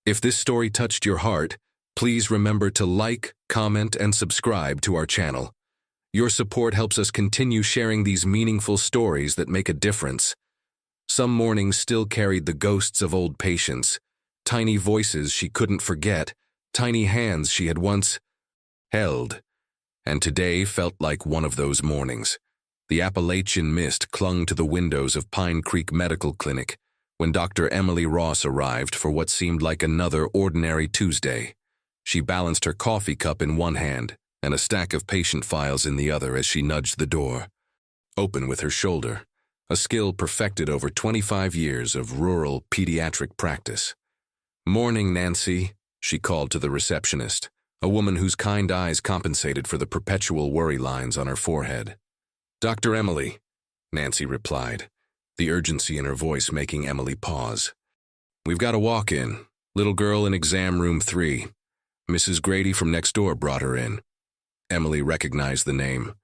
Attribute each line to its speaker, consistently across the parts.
Speaker 1: If this story touched your heart, please remember to like, comment, and subscribe to our channel. Your support helps us continue sharing these meaningful stories that make a difference. Some mornings still carried the ghosts of old patients, tiny voices she couldn't forget, tiny hands she had once held. And today felt like one of those mornings. The Appalachian mist clung to the windows of Pine Creek Medical Clinic when Dr. Emily Ross arrived for what seemed like another ordinary Tuesday. She balanced her coffee cup in one hand and a stack of patient files in the other as she nudged the door, open with her shoulder, a skill perfected over 25 years of rural pediatric practice. "Morning, Nancy," she called to the receptionist, a woman whose kind eyes compensated for the perpetual worry lines on her forehead. "Dr. Emily," Nancy replied, the urgency in her voice making Emily pause. "We've got a walk-in, little girl in exam room 3. Mrs. Grady from next door brought her in." Emily recognized the name.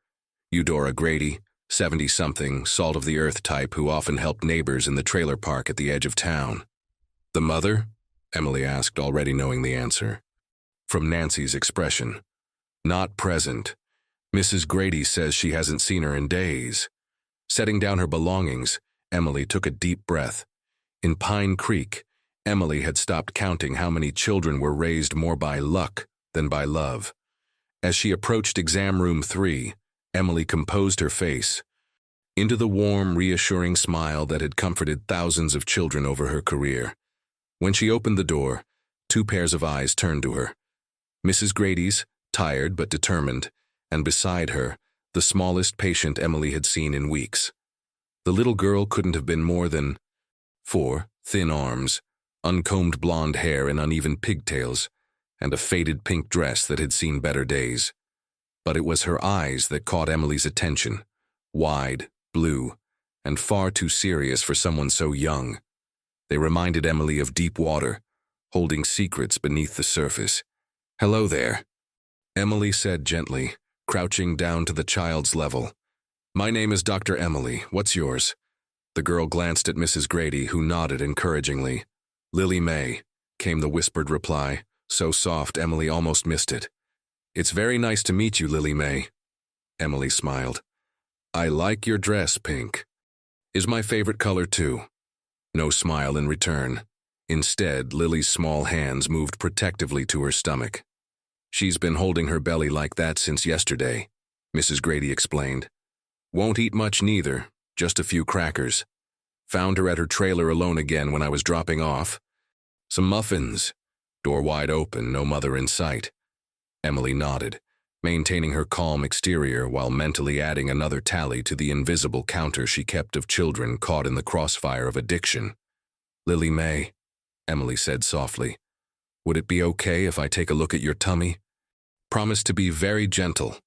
Speaker 1: Eudora Grady, 70-something, salt-of-the-earth type who often helped neighbors in the trailer park at the edge of town. "The mother?" Emily asked, already knowing the answer. From Nancy's expression. "Not present. Mrs. Grady says she hasn't seen her in days." Setting down her belongings, Emily took a deep breath. In Pine Creek, Emily had stopped counting how many children were raised more by luck than by love. As she approached exam room 3, Emily composed her face into the warm, reassuring smile that had comforted thousands of children over her career. When she opened the door, 2 pairs of eyes turned to her. Mrs. Grady's, tired but determined, and beside her, the smallest patient Emily had seen in weeks. The little girl couldn't have been more than 4, thin arms, uncombed blonde hair and uneven pigtails, and a faded pink dress that had seen better days. But it was her eyes that caught Emily's attention, wide, blue, and far too serious for someone so young. They reminded Emily of deep water, holding secrets beneath the surface. "Hello there," Emily said gently, crouching down to the child's level. "My name is Dr. Emily. What's yours?" The girl glanced at Mrs. Grady, who nodded encouragingly. "Lily May," came the whispered reply, so soft Emily almost missed it. "It's very nice to meet you, Lily May." Emily smiled. "I like your dress, pink. Is my favorite color too." No smile in return. Instead, Lily's small hands moved protectively to her stomach. "She's been holding her belly like that since yesterday," Mrs. Grady explained. "Won't eat much neither, just a few crackers. Found her at her trailer alone again when I was dropping off. Some muffins. Door wide open, no mother in sight." Emily nodded, maintaining her calm exterior while mentally adding another tally to the invisible counter she kept of children caught in the crossfire of addiction. "Lily May," Emily said softly, "would it be okay if I take a look at your tummy? Promise to be very gentle."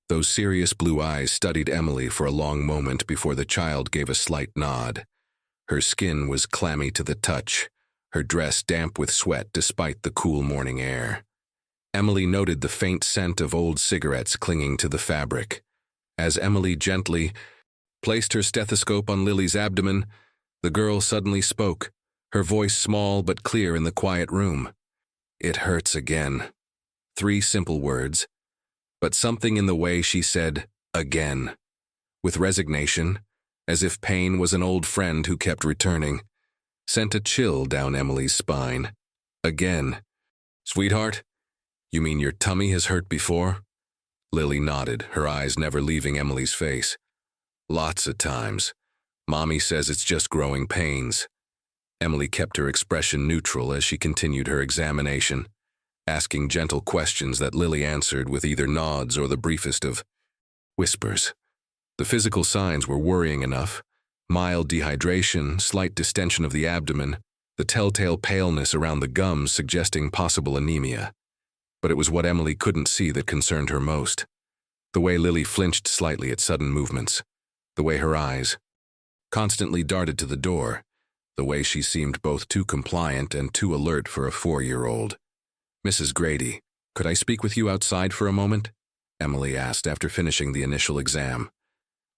Speaker 1: Those serious blue eyes studied Emily for a long moment before the child gave a slight nod. Her skin was clammy to the touch, her dress damp with sweat despite the cool morning air. Emily noted the faint scent of old cigarettes clinging to the fabric. As Emily gently placed her stethoscope on Lily's abdomen, the girl suddenly spoke, her voice small but clear in the quiet room. "It hurts again." 3 simple words, but something in the way she said, "again," with resignation, as if pain was an old friend who kept returning, sent a chill down Emily's spine. "Again. Sweetheart, you mean your tummy has hurt before?" Lily nodded, her eyes never leaving Emily's face. "Lots of times. Mommy says it's just growing pains." Emily kept her expression neutral as she continued her examination, asking gentle questions that Lily answered with either nods or the briefest of whispers. The physical signs were worrying enough: mild dehydration, slight distension of the abdomen, the telltale paleness around the gums suggesting possible anemia. But it was what Emily couldn't see that concerned her most. The way Lily flinched slightly at sudden movements, the way her eyes constantly darted to the door, the way she seemed both too compliant and too alert for a 4-year-old. "Mrs. Grady, could I speak with you outside for a moment?" Emily asked after finishing the initial exam.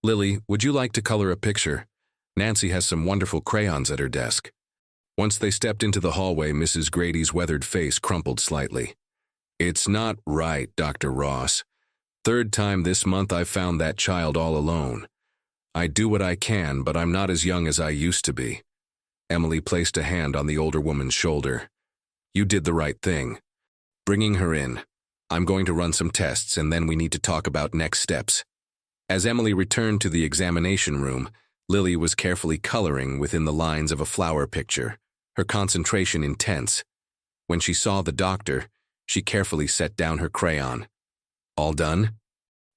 Speaker 1: "Lily, would you like to color a picture? Nancy has some wonderful crayons at her desk." Once they stepped into the hallway, Mrs. Grady's weathered face crumpled slightly. "It's not right, Dr. Ross. Third time this month I've found that child all alone. I do what I can, but I'm not as young as I used to be." Emily placed a hand on the older woman's shoulder. "You did the right thing. Bringing her in. I'm going to run some tests, and then we need to talk about next steps." As Emily returned to the examination room, Lily was carefully coloring within the lines of a flower picture, her concentration intense. When she saw the doctor, she carefully set down her crayon. "All done?"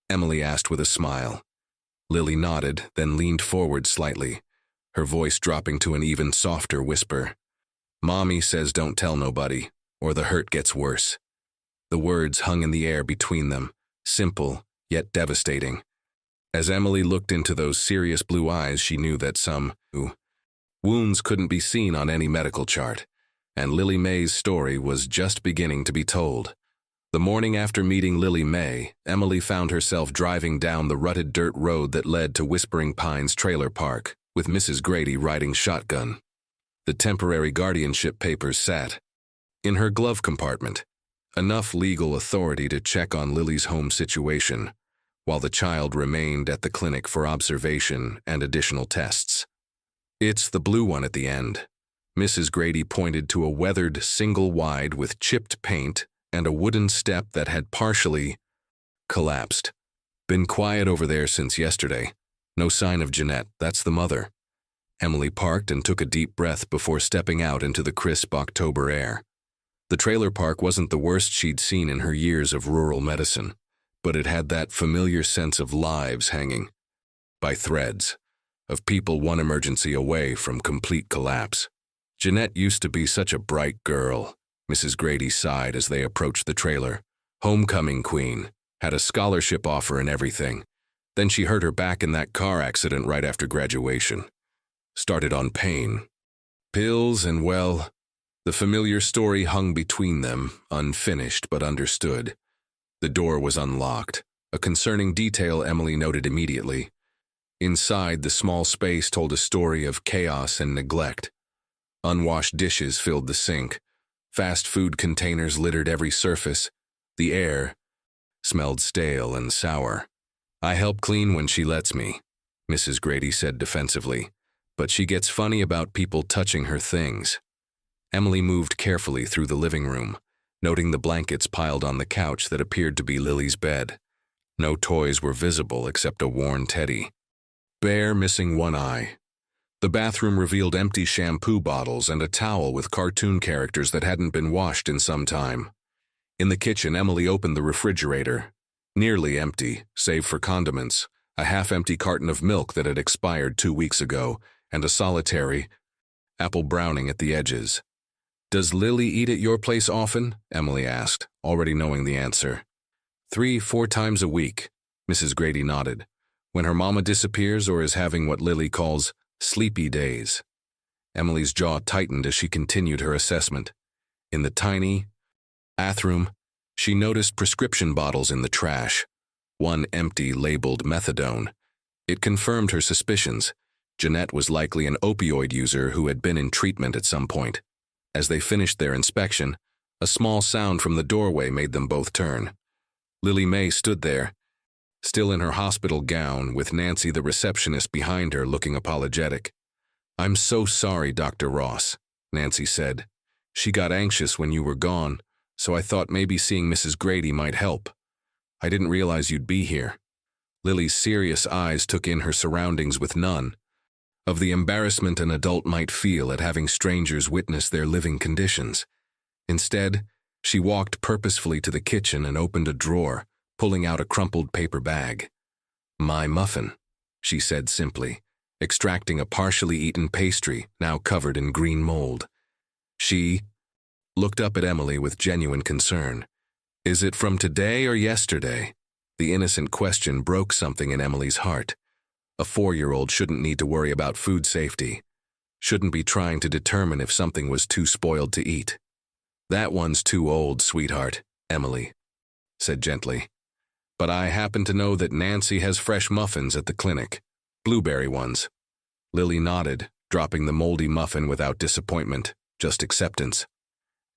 Speaker 1: Emily asked with a smile. Lily nodded, then leaned forward slightly, her voice dropping to an even softer whisper. "Mommy says don't tell nobody, or the hurt gets worse." The words hung in the air between them, simple, yet devastating. As Emily looked into those serious blue eyes, she knew that some wounds couldn't be seen on any medical chart, and Lily May's story was just beginning to be told. The morning after meeting Lily May, Emily found herself driving down the rutted dirt road that led to Whispering Pines Trailer Park, with Mrs. Grady riding shotgun. The temporary guardianship papers sat in her glove compartment, enough legal authority to check on Lily's home situation, while the child remained at the clinic for observation and additional tests. "It's the blue one at the end." Mrs. Grady pointed to a weathered single-wide with chipped paint and a wooden step that had partially collapsed. "Been quiet over there since yesterday. No sign of Jeanette, that's the mother." Emily parked and took a deep breath before stepping out into the crisp October air. The trailer park wasn't the worst she'd seen in her years of rural medicine, but it had that familiar sense of lives hanging by threads, of people one emergency away from complete collapse. "Jeanette used to be such a bright girl," Mrs. Grady sighed as they approached the trailer. "Homecoming queen, had a scholarship offer and everything. Then she hurt her back in that car accident right after graduation. Started on pain, pills, and well," the familiar story hung between them, unfinished but understood. The door was unlocked, a concerning detail Emily noted immediately. Inside, the small space told a story of chaos and neglect. Unwashed dishes filled the sink. Fast food containers littered every surface. The air smelled stale and sour. "I help clean when she lets me," Mrs. Grady said defensively, "but she gets funny about people touching her things." Emily moved carefully through the living room, noting the blankets piled on the couch that appeared to be Lily's bed. No toys were visible except a worn teddy. Bare, missing one eye. The bathroom revealed empty shampoo bottles and a towel with cartoon characters that hadn't been washed in some time. In the kitchen, Emily opened the refrigerator. Nearly empty, save for condiments, a half-empty carton of milk that had expired 2 weeks ago, and a solitary apple browning at the edges. "Does Lily eat at your place often?" Emily asked, already knowing the answer. 3-4 times a week, Mrs. Grady nodded, when her mama disappears or is having what Lily calls sleepy days. Emily's jaw tightened as she continued her assessment. In the tiny bathroom, she noticed prescription bottles in the trash, one empty labeled methadone. It confirmed her suspicions. Jeanette was likely an opioid user who had been in treatment at some point. As they finished their inspection, a small sound from the doorway made them both turn. Lily May stood there, still in her hospital gown, with Nancy the receptionist behind her looking apologetic. "I'm so sorry, Dr. Ross," Nancy said. "She got anxious when you were gone, so I thought maybe seeing Mrs. Grady might help. I didn't realize you'd be here." Lily's serious eyes took in her surroundings with none of the embarrassment an adult might feel at having strangers witness their living conditions. Instead, she walked purposefully to the kitchen and opened a drawer, pulling out a crumpled paper bag. "My muffin," she said simply, extracting a partially eaten pastry now covered in green mold. She looked up at Emily with genuine concern. "Is it from today or yesterday?" The innocent question broke something in Emily's heart. A 4-year-old shouldn't need to worry about food safety. Shouldn't be trying to determine if something was too spoiled to eat. "That one's too old, sweetheart," Emily said gently. "But I happen to know that Nancy has fresh muffins at the clinic. Blueberry ones." Lily nodded, dropping the moldy muffin without disappointment, just acceptance.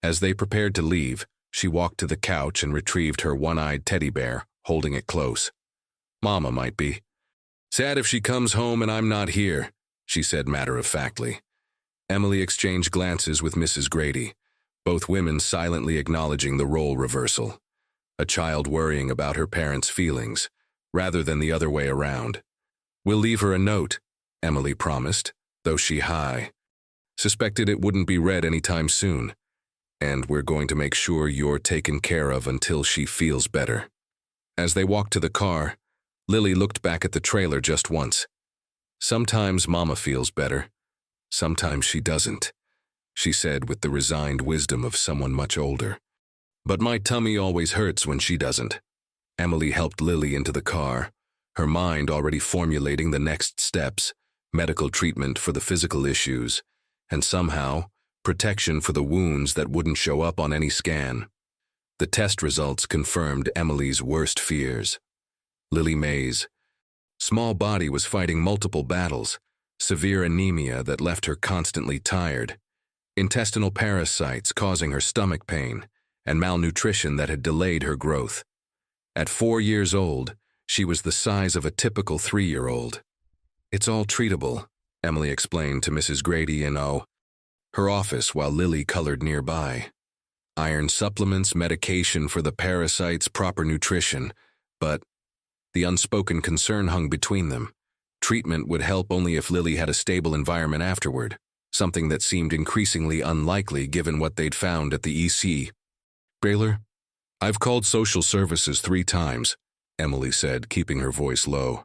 Speaker 1: As they prepared to leave, she walked to the couch and retrieved her one-eyed teddy bear, holding it close. Mama might be sad if she comes home and I'm not here, she said matter-of-factly. Emily exchanged glances with Mrs. Grady, both women silently acknowledging the role reversal. A child worrying about her parents' feelings, rather than the other way around. We'll leave her a note, Emily promised, though she suspected it wouldn't be read anytime soon. And we're going to make sure you're taken care of until she feels better. As they walked to the car, Lily looked back at the trailer just once. Sometimes Mama feels better. Sometimes she doesn't, she said with the resigned wisdom of someone much older. But my tummy always hurts when she doesn't. Emily helped Lily into the car, her mind already formulating the next steps, medical treatment for the physical issues, and somehow, protection for the wounds that wouldn't show up on any scan. The test results confirmed Emily's worst fears. Lily May's small body was fighting multiple battles, severe anemia that left her constantly tired, intestinal parasites causing her stomach pain, and malnutrition that had delayed her growth. At 4 years old, she was the size of a typical 3-year-old. It's all treatable, Emily explained to Mrs. Grady in her office while Lily colored nearby. Iron supplements, medication for the parasites, proper nutrition, but the unspoken concern hung between them. Treatment would help only if Lily had a stable environment afterward, something that seemed increasingly unlikely given what they'd found at the EC. Baylor, I've called social services 3 times, Emily said, keeping her voice low.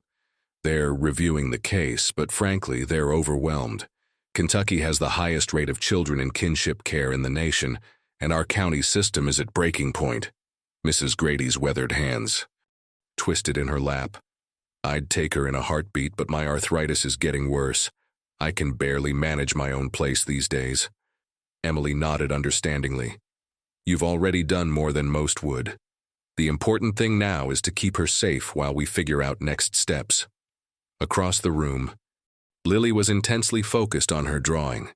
Speaker 1: They're reviewing the case, but frankly, they're overwhelmed. Kentucky has the highest rate of children in kinship care in the nation, and our county system is at breaking point. Mrs. Grady's weathered hands twisted in her lap. I'd take her in a heartbeat, but my arthritis is getting worse. I can barely manage my own place these days. Emily nodded understandingly. You've already done more than most would. The important thing now is to keep her safe while we figure out next steps. Across the room, Lily was intensely focused on her drawing.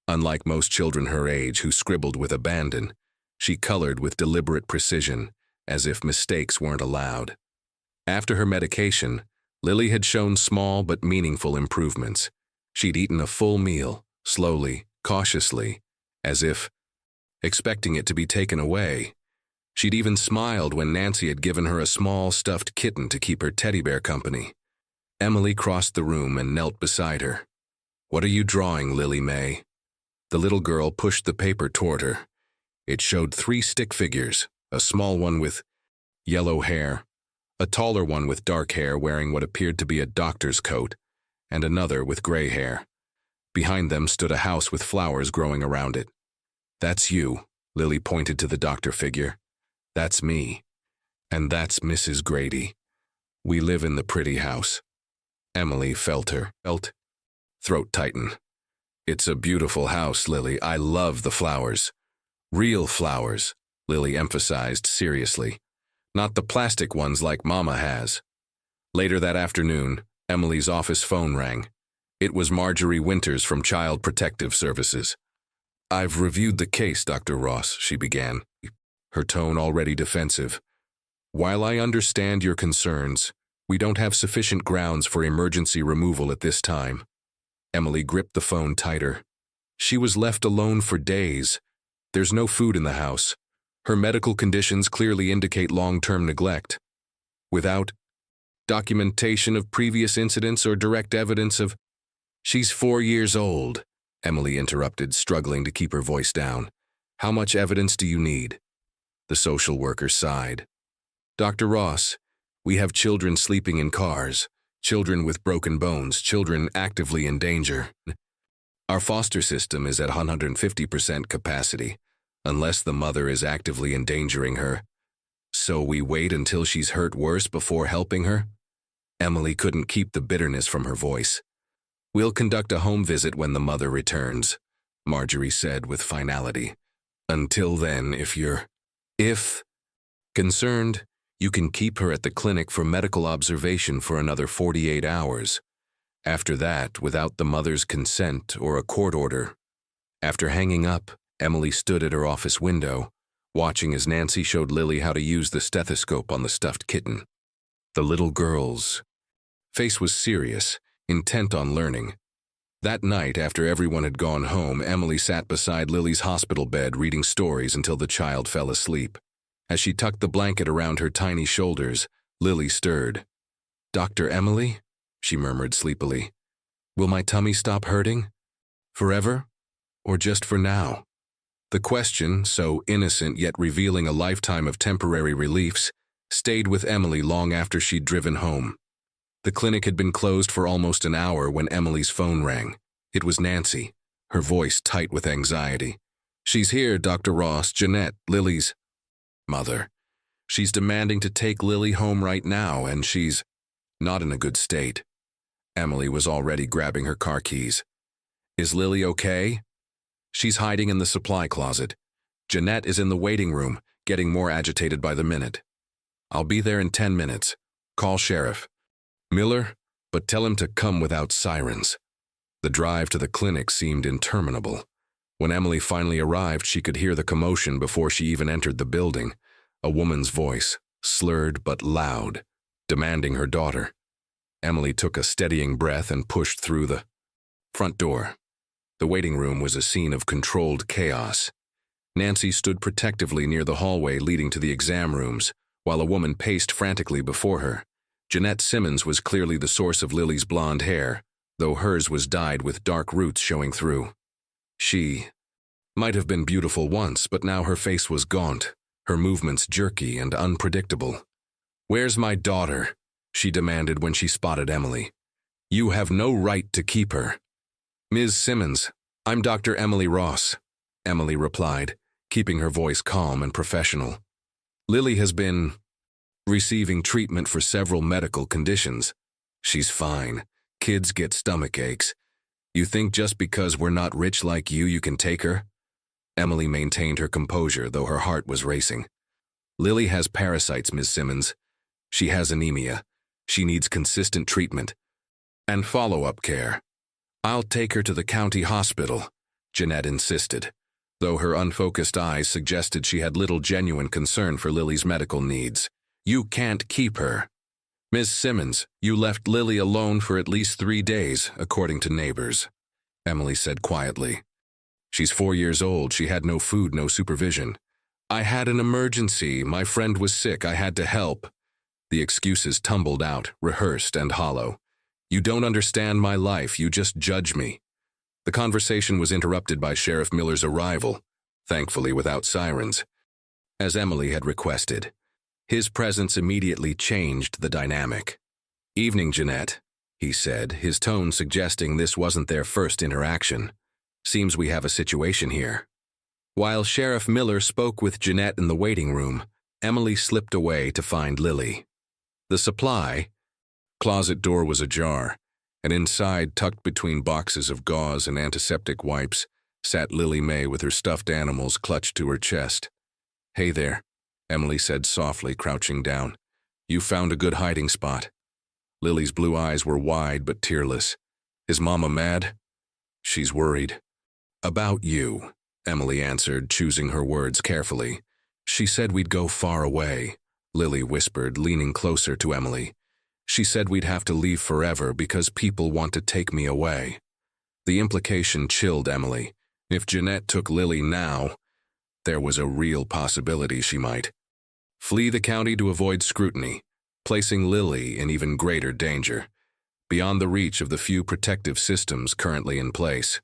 Speaker 1: Unlike most children her age who scribbled with abandon, she colored with deliberate precision, as if mistakes weren't allowed. After her medication, Lily had shown small but meaningful improvements. She'd eaten a full meal, slowly, cautiously, as if expecting it to be taken away. She'd even smiled when Nancy had given her a small stuffed kitten to keep her teddy bear company. Emily crossed the room and knelt beside her. What are you drawing, Lily May? The little girl pushed the paper toward her. It showed 3 stick figures, a small one with yellow hair, a taller one with dark hair wearing what appeared to be a doctor's coat, and another with gray hair. Behind them stood a house with flowers growing around it. That's you, Lily pointed to the doctor figure. That's me. And that's Mrs. Grady. We live in the pretty house. Emily felt her throat tighten. It's a beautiful house, Lily. I love the flowers. Real flowers, Lily emphasized seriously. Not the plastic ones like Mama has. Later that afternoon, Emily's office phone rang. It was Marjorie Winters from Child Protective Services. I've reviewed the case, Dr. Ross, she began, her tone already defensive. While I understand your concerns, we don't have sufficient grounds for emergency removal at this time. Emily gripped the phone tighter. She was left alone for days. There's no food in the house. Her medical conditions clearly indicate long-term neglect. Without documentation of previous incidents or direct evidence of... She's 4 years old, Emily interrupted, struggling to keep her voice down. How much evidence do you need? The social worker sighed. Dr. Ross, we have children sleeping in cars, children with broken bones, children actively in danger. Our foster system is at 150% capacity, unless the mother is actively endangering her. So we wait until she's hurt worse before helping her? Emily couldn't keep the bitterness from her voice. We'll conduct a home visit when the mother returns, Marjorie said with finality. Until then, if concerned, you can keep her at the clinic for medical observation for another 48 hours. After that, without the mother's consent or a court order. After hanging up, Emily stood at her office window, watching as Nancy showed Lily how to use the stethoscope on the stuffed kitten. The little girl's face was serious, intent on learning. That night, after everyone had gone home, Emily sat beside Lily's hospital bed reading stories until the child fell asleep. As she tucked the blanket around her tiny shoulders, Lily stirred. "Dr. Emily?" she murmured sleepily. "Will my tummy stop hurting? Forever? Or just for now?" The question, so innocent yet revealing a lifetime of temporary reliefs, stayed with Emily long after she'd driven home. The clinic had been closed for almost an hour when Emily's phone rang. It was Nancy, her voice tight with anxiety. "She's here, Dr. Ross, Jeanette, Lily's mother. She's demanding to take Lily home right now, and she's not in a good state." Emily was already grabbing her car keys. "Is Lily okay?" "She's hiding in the supply closet. Jeanette is in the waiting room, getting more agitated by the minute. I'll be there in 10 minutes. Call Sheriff Miller, but tell him to come without sirens." The drive to the clinic seemed interminable. When Emily finally arrived, she could hear the commotion before she even entered the building. A woman's voice, slurred but loud, demanding her daughter. Emily took a steadying breath and pushed through the front door. The waiting room was a scene of controlled chaos. Nancy stood protectively near the hallway leading to the exam rooms, while a woman paced frantically before her. Jeanette Simmons was clearly the source of Lily's blonde hair, though hers was dyed with dark roots showing through. She might have been beautiful once, but now her face was gaunt, her movements jerky and unpredictable. "Where's my daughter?" she demanded when she spotted Emily. "You have no right to keep her." "Ms. Simmons, I'm Dr. Emily Ross," Emily replied, keeping her voice calm and professional. "Lily has been receiving treatment for several medical conditions. She's fine. Kids get stomach aches. You think just because we're not rich like you can take her?" Emily maintained her composure, though her heart was racing. "Lily has parasites, Ms. Simmons. She has anemia. She needs consistent treatment and follow-up care. I'll take her to the county hospital," Jeanette insisted, though her unfocused eyes suggested she had little genuine concern for Lily's medical needs. "You can't keep her." "Ms. Simmons, you left Lily alone for at least 3 days, according to neighbors," Emily said quietly. "She's 4 years old. She had no food, no supervision. I had an emergency. My friend was sick. I had to help." The excuses tumbled out, rehearsed and hollow. "You don't understand my life. You just judge me." The conversation was interrupted by Sheriff Miller's arrival, thankfully without sirens, as Emily had requested. His presence immediately changed the dynamic. "Evening, Jeanette," he said, his tone suggesting this wasn't their first interaction. "Seems we have a situation here." While Sheriff Miller spoke with Jeanette in the waiting room, Emily slipped away to find Lily. The supply closet door was ajar, and inside, tucked between boxes of gauze and antiseptic wipes, sat Lily May with her stuffed animals clutched to her chest. "Hey there," Emily said softly, crouching down. "You found a good hiding spot." Lily's blue eyes were wide but tearless. "Is Mama mad?" "She's worried." "About you," Emily answered, choosing her words carefully. "She said we'd go far away," Lily whispered, leaning closer to Emily. "She said we'd have to leave forever because people want to take me away." The implication chilled Emily. If Jeanette took Lily now, there was a real possibility she might flee the county to avoid scrutiny, placing Lily in even greater danger, beyond the reach of the few protective systems currently in place.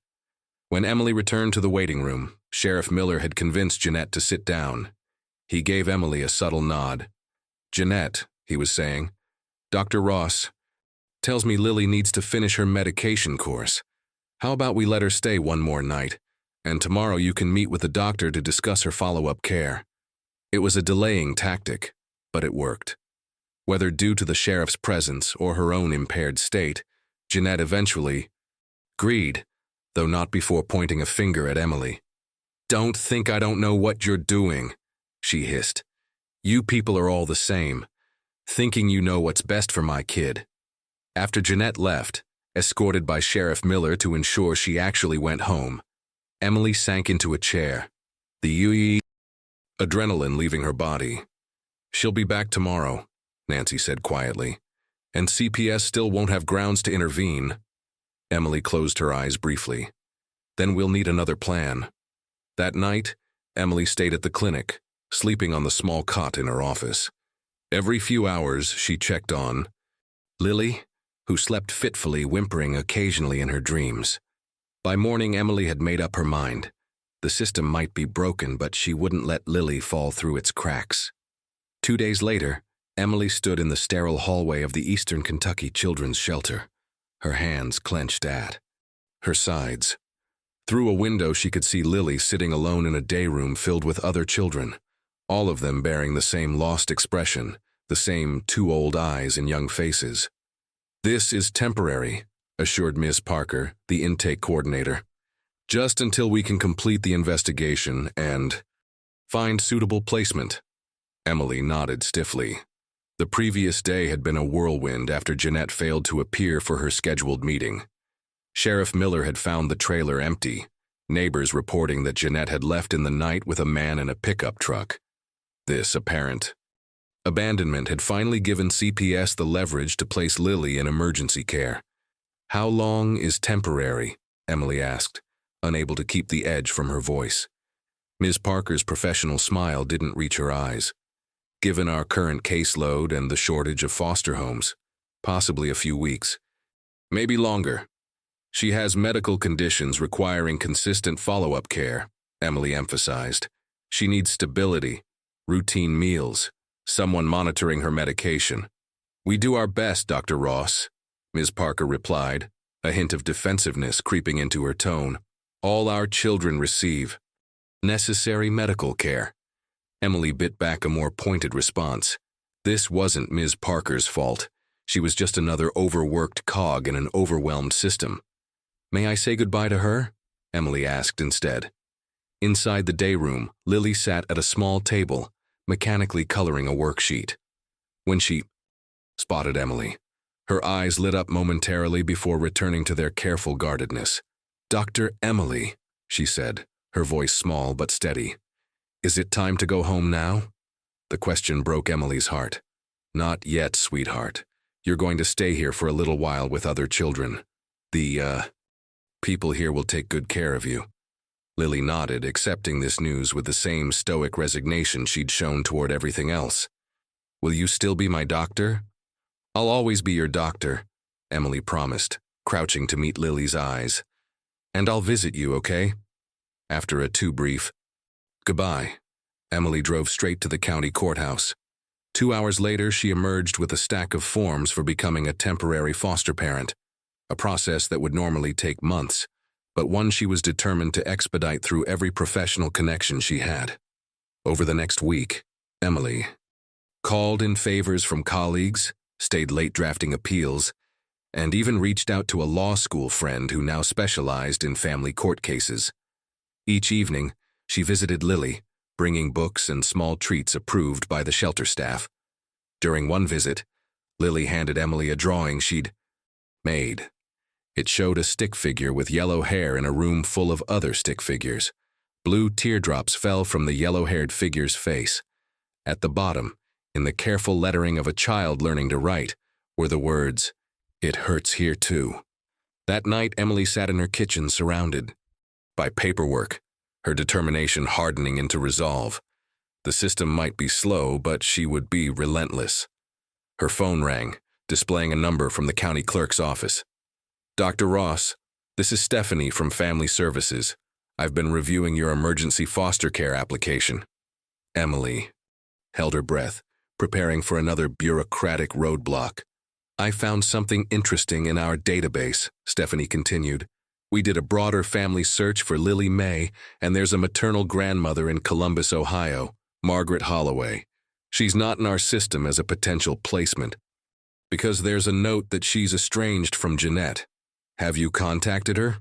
Speaker 1: When Emily returned to the waiting room, Sheriff Miller had convinced Jeanette to sit down. He gave Emily a subtle nod. "Jeanette," he was saying, "Dr. Ross tells me Lily needs to finish her medication course. How about we let her stay one more night, and tomorrow you can meet with the doctor to discuss her follow-up care." It was a delaying tactic, but it worked. Whether due to the sheriff's presence or her own impaired state, Jeanette eventually agreed, though not before pointing a finger at Emily. "Don't think I don't know what you're doing," she hissed. "You people are all the same, thinking you know what's best for my kid." After Jeanette left, escorted by Sheriff Miller to ensure she actually went home. Emily sank into a chair, the adrenaline leaving her body. "She'll be back tomorrow," Nancy said quietly, "and CPS still won't have grounds to intervene." Emily closed her eyes briefly. "Then we'll need another plan." That night, Emily stayed at the clinic, sleeping on the small cot in her office. Every few hours, she checked on Lily, who slept fitfully, whimpering occasionally in her dreams. By morning, Emily had made up her mind. The system might be broken, but she wouldn't let Lily fall through its cracks. 2 days later, Emily stood in the sterile hallway of the Eastern Kentucky Children's Shelter, her hands clenched at her sides. Through a window, she could see Lily sitting alone in a day room filled with other children, all of them bearing the same lost expression, the same too old eyes and young faces. "This is temporary," assured Ms. Parker, the intake coordinator, "just until we can complete the investigation and find suitable placement." Emily nodded stiffly. The previous day had been a whirlwind after Jeanette failed to appear for her scheduled meeting. Sheriff Miller had found the trailer empty, neighbors reporting that Jeanette had left in the night with a man in a pickup truck. This apparent abandonment had finally given CPS the leverage to place Lily in emergency care. "How long is temporary?" Emily asked, unable to keep the edge from her voice. Ms. Parker's professional smile didn't reach her eyes. "Given our current caseload and the shortage of foster homes, possibly a few weeks. Maybe longer. She has medical conditions requiring consistent follow-up care," Emily emphasized. "She needs stability, routine meals, someone monitoring her medication." "We do our best, Dr. Ross," Ms. Parker replied, a hint of defensiveness creeping into her tone. "All our children receive necessary medical care." Emily bit back a more pointed response. This wasn't Ms. Parker's fault. She was just another overworked cog in an overwhelmed system. "May I say goodbye to her?" Emily asked instead. Inside the day room, Lily sat at a small table, mechanically coloring a worksheet. When she spotted Emily, her eyes lit up momentarily before returning to their careful guardedness. "Dr. Emily," she said, her voice small but steady. "Is it time to go home now?" The question broke Emily's heart. "Not yet, sweetheart. You're going to stay here for a little while with other children. The people here will take good care of you." Lily nodded, accepting this news with the same stoic resignation she'd shown toward everything else. "Will you still be my doctor?" "I'll always be your doctor," Emily promised, crouching to meet Lily's eyes. "And I'll visit you, okay?" After a too brief goodbye, Emily drove straight to the county courthouse. 2 hours later, she emerged with a stack of forms for becoming a temporary foster parent, a process that would normally take months, but one she was determined to expedite through every professional connection she had. Over the next week, Emily called in favors from colleagues, stayed late drafting appeals, and even reached out to a law school friend who now specialized in family court cases. Each evening, she visited Lily, bringing books and small treats approved by the shelter staff. During one visit, Lily handed Emily a drawing she'd made. It showed a stick figure with yellow hair in a room full of other stick figures. Blue teardrops fell from the yellow-haired figure's face. At the bottom, in the careful lettering of a child learning to write, were the words, "It hurts here too." That night, Emily sat in her kitchen surrounded by paperwork, her determination hardening into resolve. The system might be slow, but she would be relentless. Her phone rang, displaying a number from the county clerk's office. "Dr. Ross, this is Stephanie from Family Services. I've been reviewing your emergency foster care application." Emily held her breath, preparing for another bureaucratic roadblock. "I found something interesting in our database," Stephanie continued. "We did a broader family search for Lily May, and there's a maternal grandmother in Columbus, Ohio, Margaret Holloway. She's not in our system as a potential placement, because there's a note that she's estranged from Jeanette. Have you contacted her?"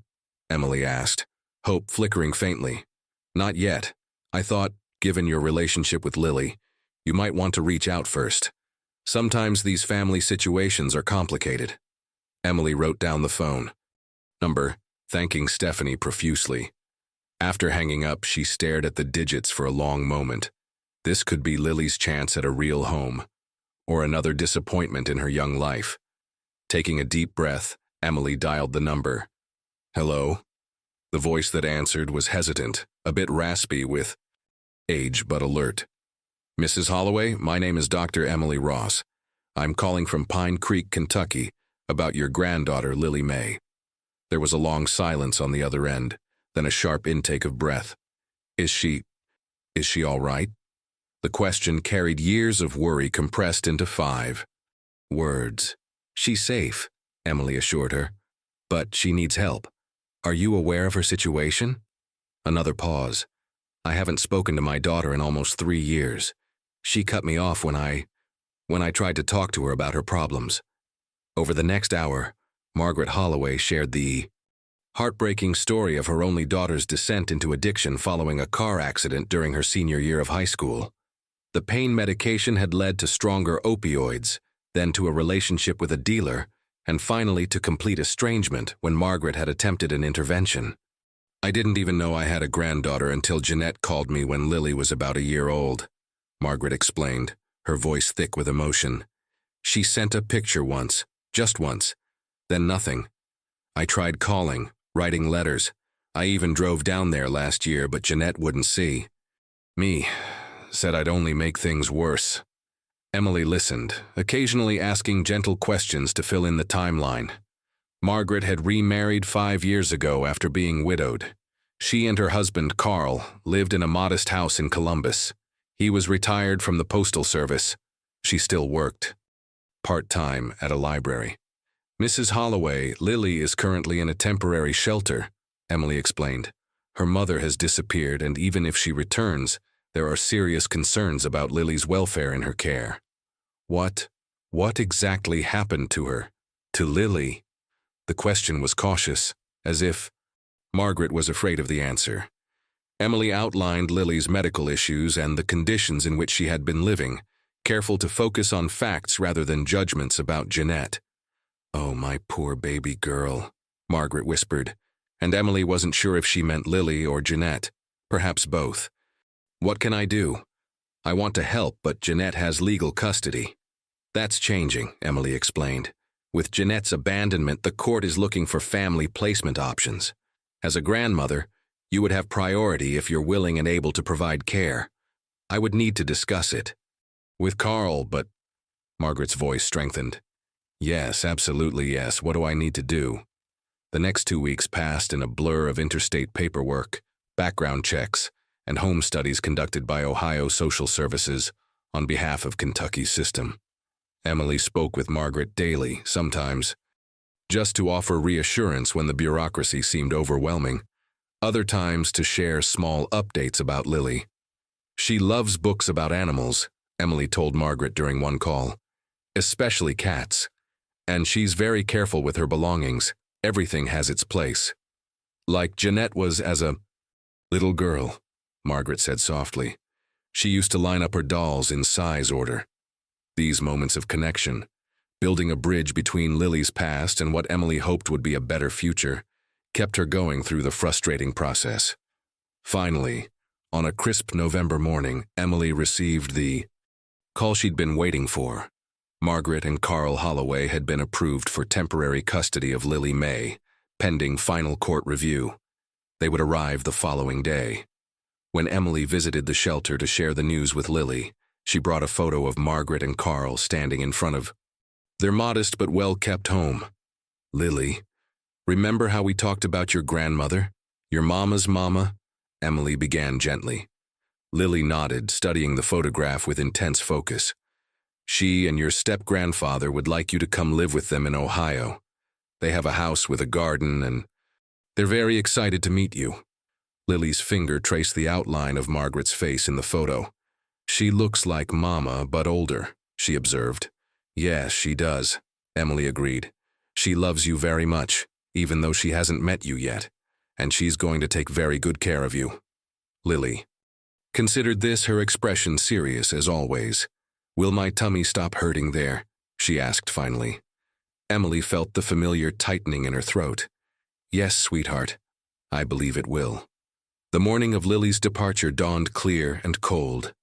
Speaker 1: Emily asked, hope flickering faintly. "Not yet. I thought, given your relationship with Lily, you might want to reach out first. Sometimes these family situations are complicated." Emily wrote down the phone number, thanking Stephanie profusely. After hanging up, she stared at the digits for a long moment. This could be Lily's chance at a real home, or another disappointment in her young life. Taking a deep breath, Emily dialed the number. Hello? The voice that answered was hesitant, a bit raspy with age but alert. Mrs. Holloway, my name is Dr. Emily Ross. I'm calling from Pine Creek, Kentucky, about your granddaughter, Lily May. There was a long silence on the other end, then a sharp intake of breath. Is she all right? The question carried years of worry compressed into 5 words. She's safe, Emily assured her, but she needs help. Are you aware of her situation? Another pause. I haven't spoken to my daughter in almost 3 years. She cut me off when I tried to talk to her about her problems. Over the next hour, Margaret Holloway shared the heartbreaking story of her only daughter's descent into addiction following a car accident during her senior year of high school. The pain medication had led to stronger opioids, then to a relationship with a dealer, and finally to complete estrangement when Margaret had attempted an intervention. I didn't even know I had a granddaughter until Jeanette called me when Lily was about a year old, Margaret explained, her voice thick with emotion. She sent a picture once, just once, then nothing. I tried calling, writing letters. I even drove down there last year, but Jeanette wouldn't see. Said I'd only make things worse. Emily listened, occasionally asking gentle questions to fill in the timeline. Margaret had remarried 5 years ago after being widowed. She and her husband, Carl, lived in a modest house in Columbus. He was retired from the postal service. She still worked part-time at a library. Mrs. Holloway, Lily is currently in a temporary shelter, Emily explained. Her mother has disappeared, and even if she returns, there are serious concerns about Lily's welfare in her care. What exactly happened to her? To Lily? The question was cautious, as if Margaret was afraid of the answer. Emily outlined Lily's medical issues and the conditions in which she had been living, careful to focus on facts rather than judgments about Jeanette. Oh, my poor baby girl, Margaret whispered, and Emily wasn't sure if she meant Lily or Jeanette, perhaps both. What can I do? I want to help, but Jeanette has legal custody. That's changing, Emily explained. With Jeanette's abandonment, the court is looking for family placement options. As a grandmother, you would have priority if you're willing and able to provide care. I would need to discuss it with Carl, but Margaret's voice strengthened. Yes, absolutely yes. What do I need to do? The next 2 weeks passed in a blur of interstate paperwork, background checks, and home studies conducted by Ohio Social Services on behalf of Kentucky's system. Emily spoke with Margaret daily, sometimes, just to offer reassurance when the bureaucracy seemed overwhelming, other times to share small updates about Lily. She loves books about animals, Emily told Margaret during one call, especially cats. And she's very careful with her belongings. Everything has its place. Like Jeanette was as a little girl, Margaret said softly. She used to line up her dolls in size order. These moments of connection, building a bridge between Lily's past and what Emily hoped would be a better future, kept her going through the frustrating process. Finally, on a crisp November morning, Emily received the call she'd been waiting for. Margaret and Carl Holloway had been approved for temporary custody of Lily May, pending final court review. They would arrive the following day. When Emily visited the shelter to share the news with Lily, she brought a photo of Margaret and Carl standing in front of their modest but well-kept home. Lily, remember how we talked about your grandmother? Your mama's mama? Emily began gently. Lily nodded, studying the photograph with intense focus. She and your step-grandfather would like you to come live with them in Ohio. They have a house with a garden, and they're very excited to meet you. Lily's finger traced the outline of Margaret's face in the photo. She looks like Mama, but older, she observed. Yes, she does, Emily agreed. She loves you very much, even though she hasn't met you yet, and she's going to take very good care of you. Lily considered this, her expression serious as always. Will my tummy stop hurting there? She asked finally. Emily felt the familiar tightening in her throat. Yes, sweetheart, I believe it will. The morning of Lily's departure dawned clear and cold.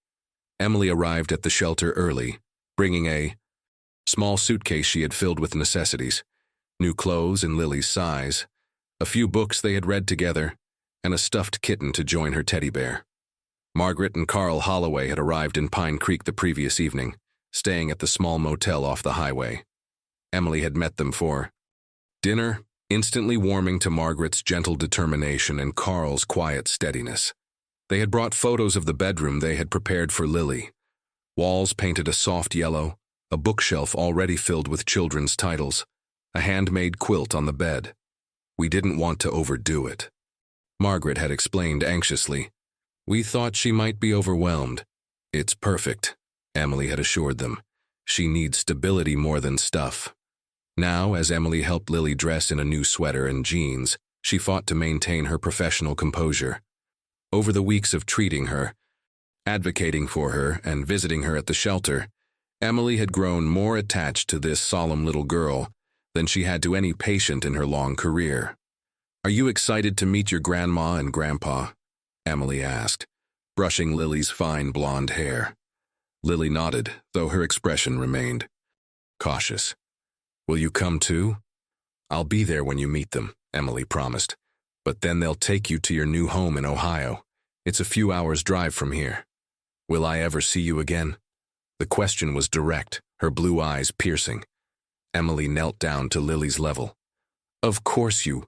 Speaker 1: Emily arrived at the shelter early, bringing a small suitcase she had filled with necessities, new clothes in Lily's size, a few books they had read together, and a stuffed kitten to join her teddy bear. Margaret and Carl Holloway had arrived in Pine Creek the previous evening, staying at the small motel off the highway. Emily had met them for dinner, instantly warming to Margaret's gentle determination and Carl's quiet steadiness. They had brought photos of the bedroom they had prepared for Lily. Walls painted a soft yellow, a bookshelf already filled with children's titles, a handmade quilt on the bed. We didn't want to overdo it. Margaret had explained anxiously. We thought she might be overwhelmed. It's perfect, Emily had assured them. She needs stability more than stuff. Now, as Emily helped Lily dress in a new sweater and jeans, she fought to maintain her professional composure. Over the weeks of treating her, advocating for her, and visiting her at the shelter, Emily had grown more attached to this solemn little girl than she had to any patient in her long career. Are you excited to meet your grandma and grandpa? Emily asked, brushing Lily's fine blonde hair. Lily nodded, though her expression remained cautious. Will you come too? I'll be there when you meet them, Emily promised. But then they'll take you to your new home in Ohio. It's a few hours' drive from here. Will I ever see you again? The question was direct, her blue eyes piercing. Emily knelt down to Lily's level. Of course you.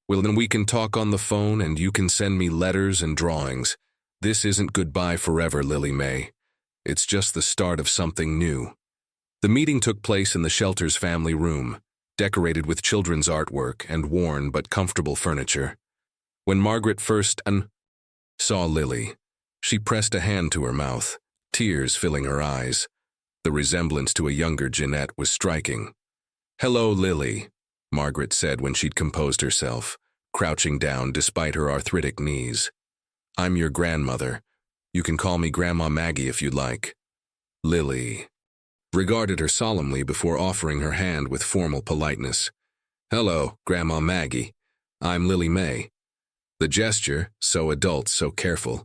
Speaker 1: Well, then we can talk on the phone and you can send me letters and drawings. This isn't goodbye forever, Lily May. It's just the start of something new. The meeting took place in the shelter's family room, decorated with children's artwork and worn but comfortable furniture. When Margaret first saw Lily, she pressed a hand to her mouth, tears filling her eyes. The resemblance to a younger Jeanette was striking. Hello, Lily, Margaret said when she'd composed herself, crouching down despite her arthritic knees. I'm your grandmother. You can call me Grandma Maggie if you'd like. Lily regarded her solemnly before offering her hand with formal politeness. Hello, Grandma Maggie. I'm Lily May. The gesture, so adult, so careful,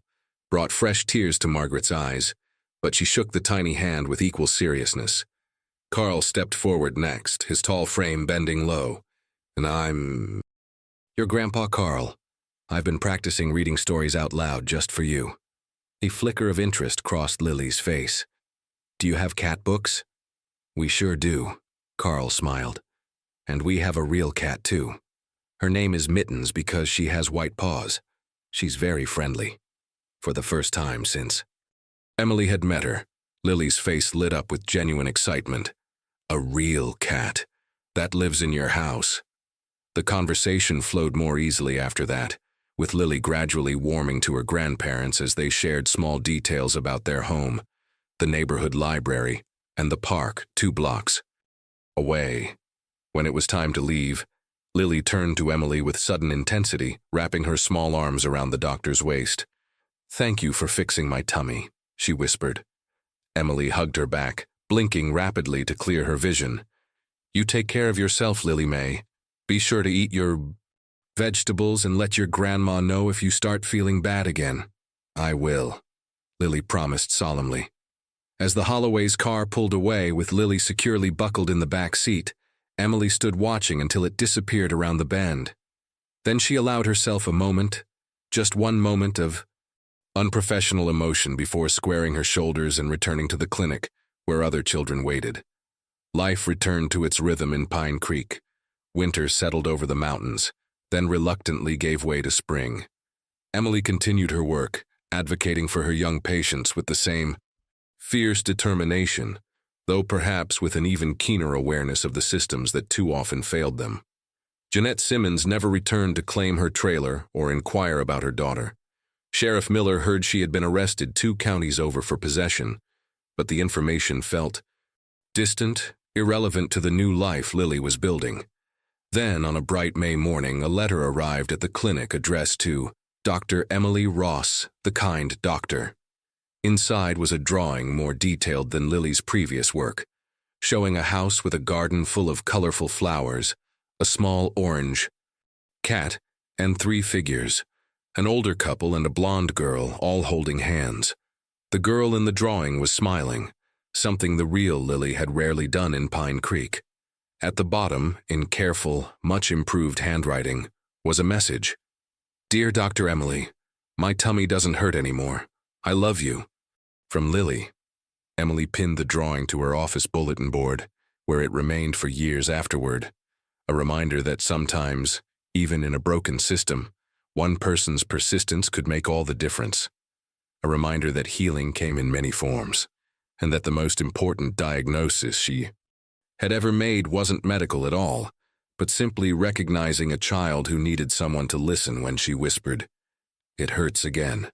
Speaker 1: brought fresh tears to Margaret's eyes, but she shook the tiny hand with equal seriousness. Carl stepped forward next, his tall frame bending low. And I'm your Grandpa Carl. I've been practicing reading stories out loud just for you. A flicker of interest crossed Lily's face. Do you have cat books? We sure do, Carl smiled. And we have a real cat too. Her name is Mittens because she has white paws. She's very friendly. For the first time since Emily had met her, Lily's face lit up with genuine excitement. A real cat that lives in your house. The conversation flowed more easily after that, with Lily gradually warming to her grandparents as they shared small details about their home, the neighborhood library, and the park 2 blocks away. When it was time to leave, Lily turned to Emily with sudden intensity, wrapping her small arms around the doctor's waist. Thank you for fixing my tummy, she whispered. Emily hugged her back, blinking rapidly to clear her vision. You take care of yourself, Lily May. Be sure to eat your vegetables and let your grandma know if you start feeling bad again. I will, Lily promised solemnly. As the Holloway's car pulled away with Lily securely buckled in the back seat, Emily stood watching until it disappeared around the bend. Then she allowed herself a moment, just one moment of unprofessional emotion before squaring her shoulders and returning to the clinic, where other children waited. Life returned to its rhythm in Pine Creek. Winter settled over the mountains, then reluctantly gave way to spring. Emily continued her work, advocating for her young patients with the same fierce determination, though perhaps with an even keener awareness of the systems that too often failed them. Jeanette Simmons never returned to claim her trailer or inquire about her daughter. Sheriff Miller heard she had been arrested 2 counties over for possession, but the information felt distant, irrelevant to the new life Lily was building. Then, on a bright May morning, a letter arrived at the clinic addressed to Dr. Emily Ross, the kind doctor. Inside was a drawing more detailed than Lily's previous work. showing a house with a garden full of colorful flowers, a small orange cat, and 3 figures, an older couple and a blonde girl, all holding hands. The girl in the drawing was smiling, something the real Lily had rarely done in Pine Creek. At the bottom, in careful, much improved handwriting, was a message. "Dear Dr. Emily, my tummy doesn't hurt anymore. I love you." From Lily. Emily pinned the drawing to her office bulletin board, where it remained for years afterward, a reminder that sometimes, even in a broken system, one person's persistence could make all the difference. A reminder that healing came in many forms, and that the most important diagnosis she had ever made wasn't medical at all, but simply recognizing a child who needed someone to listen when she whispered, "It hurts again."